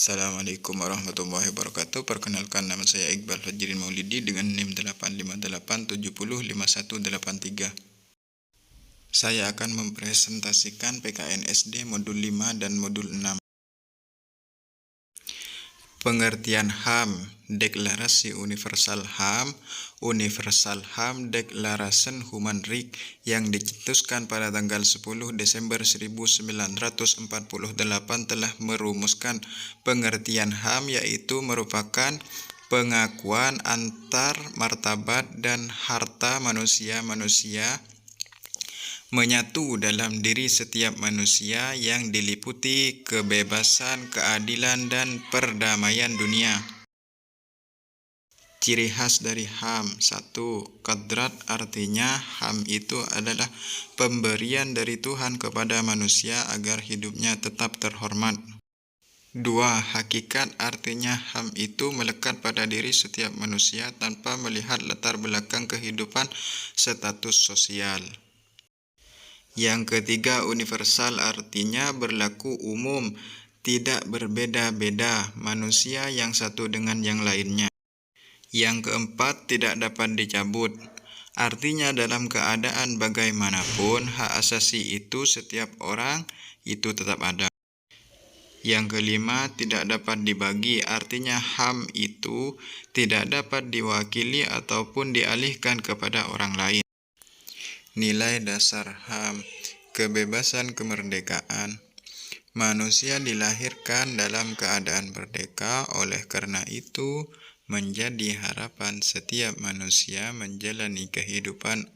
Assalamualaikum warahmatullahi wabarakatuh. Perkenalkan, nama saya Iqbal Fajrin Maulidi dengan NIM 858705183. Saya akan mempresentasikan PKN SD modul 5 dan modul 6. Pengertian HAM, Deklarasi Universal HAM. Universal HAM Declaration Human Rights yang dicetuskan pada tanggal 10 Desember 1948 telah merumuskan pengertian HAM, yaitu merupakan pengakuan antar martabat dan harta manusia menyatu dalam diri setiap manusia yang diliputi kebebasan, keadilan, dan perdamaian dunia. Ciri khas dari HAM. 1. Kodrat, artinya HAM itu adalah pemberian dari Tuhan kepada manusia agar hidupnya tetap terhormat. 2. Hakikat, artinya HAM itu melekat pada diri setiap manusia tanpa melihat latar belakang kehidupan status sosial. Yang ketiga, universal, artinya berlaku umum, tidak berbeda-beda manusia yang satu dengan yang lainnya. Yang keempat, tidak dapat dicabut, artinya dalam keadaan bagaimanapun hak asasi itu setiap orang itu tetap ada. Yang kelima, tidak dapat dibagi, artinya HAM itu tidak dapat diwakili ataupun dialihkan kepada orang lain. Nilai dasar HAM, kebebasan kemerdekaan. Manusia dilahirkan dalam keadaan merdeka, oleh karena itu menjadi harapan setiap manusia menjalani kehidupan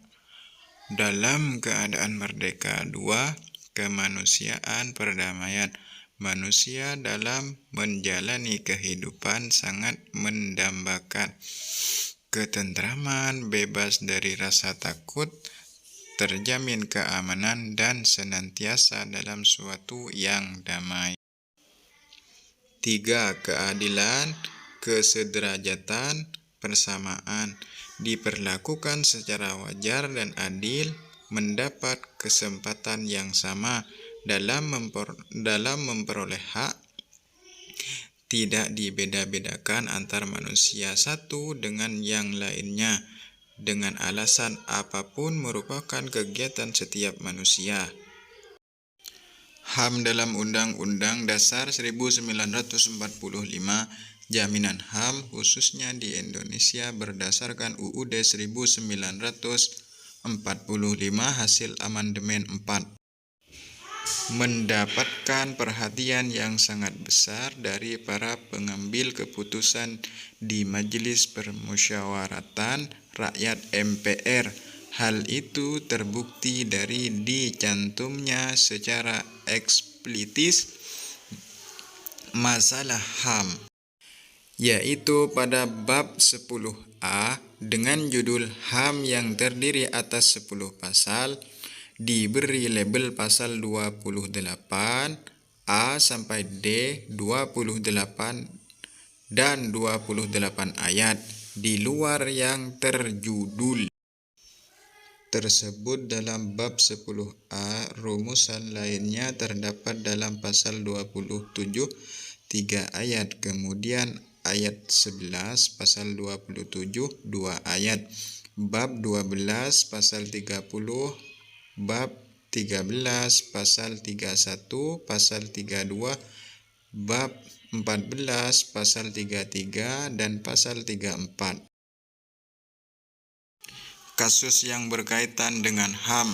dalam keadaan merdeka. 2. Kemanusiaan perdamaian. Manusia dalam menjalani kehidupan sangat mendambakan ketentraman, bebas dari rasa takut, terjamin keamanan, dan senantiasa dalam suatu yang damai. 3. Keadilan, kesederajatan, persamaan, diperlakukan secara wajar dan adil, mendapat kesempatan yang sama dalam memperoleh hak, tidak dibeda-bedakan antar manusia satu dengan yang lainnya, dengan alasan apapun merupakan kegiatan setiap manusia. HAM dalam Undang-Undang Dasar 1945, jaminan HAM khususnya di Indonesia berdasarkan UUD 1945 hasil amandemen 4. Mendapatkan perhatian yang sangat besar dari para pengambil keputusan di Majelis Permusyawaratan Rakyat MPR. Hal itu terbukti dari dicantumnya secara eksplisit masalah HAM, yaitu pada bab 10A dengan judul HAM yang terdiri atas 10 pasal, diberi label pasal 28A sampai D, 28 dan 28 ayat di luar yang terjudul tersebut. Dalam bab 10A, rumusan lainnya terdapat dalam pasal 27, 3 ayat, kemudian ayat 11, pasal 27, 2 ayat, bab 12, pasal 30, bab 13, pasal 31, pasal 32, bab 14, pasal 33, dan pasal 34. Kasus yang berkaitan dengan HAM.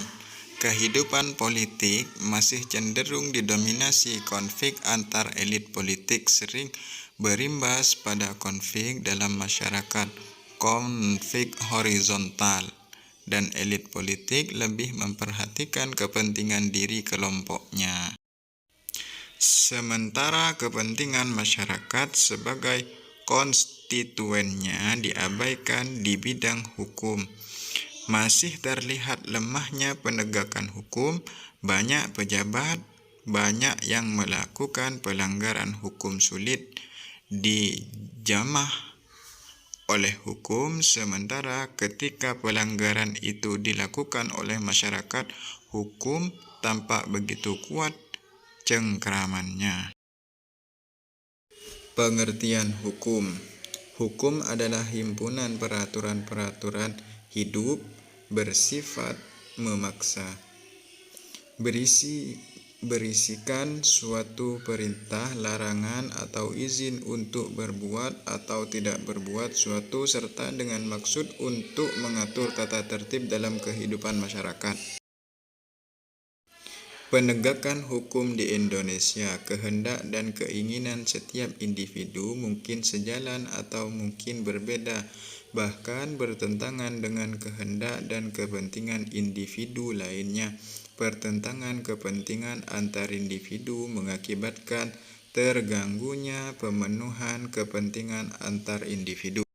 Kehidupan politik masih cenderung didominasi konflik antar elit politik, sering berimbas pada konflik dalam masyarakat, konflik horizontal, dan elit politik lebih memperhatikan kepentingan diri kelompoknya. Sementara kepentingan masyarakat sebagai konstituennya diabaikan di bidang hukum. Masih terlihat lemahnya penegakan hukum, banyak pejabat, banyak yang melakukan pelanggaran hukum sulit dijamah oleh hukum, sementara ketika pelanggaran itu dilakukan oleh masyarakat, hukum tampak begitu kuat cengkramannya. Pengertian hukum. Hukum adalah himpunan peraturan-peraturan hidup bersifat memaksa. Berisikan suatu perintah, larangan, atau izin untuk berbuat atau tidak berbuat suatu serta dengan maksud untuk mengatur tata tertib dalam kehidupan masyarakat. Penegakan hukum di Indonesia, kehendak dan keinginan setiap individu mungkin sejalan atau mungkin berbeda, bahkan bertentangan dengan kehendak dan kepentingan individu lainnya. Pertentangan kepentingan antar individu mengakibatkan terganggunya pemenuhan kepentingan antar individu.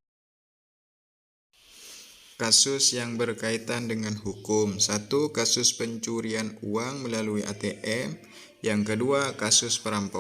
Kasus yang berkaitan dengan hukum. 1. Kasus pencurian uang melalui ATM. Yang kedua, kasus perampokan.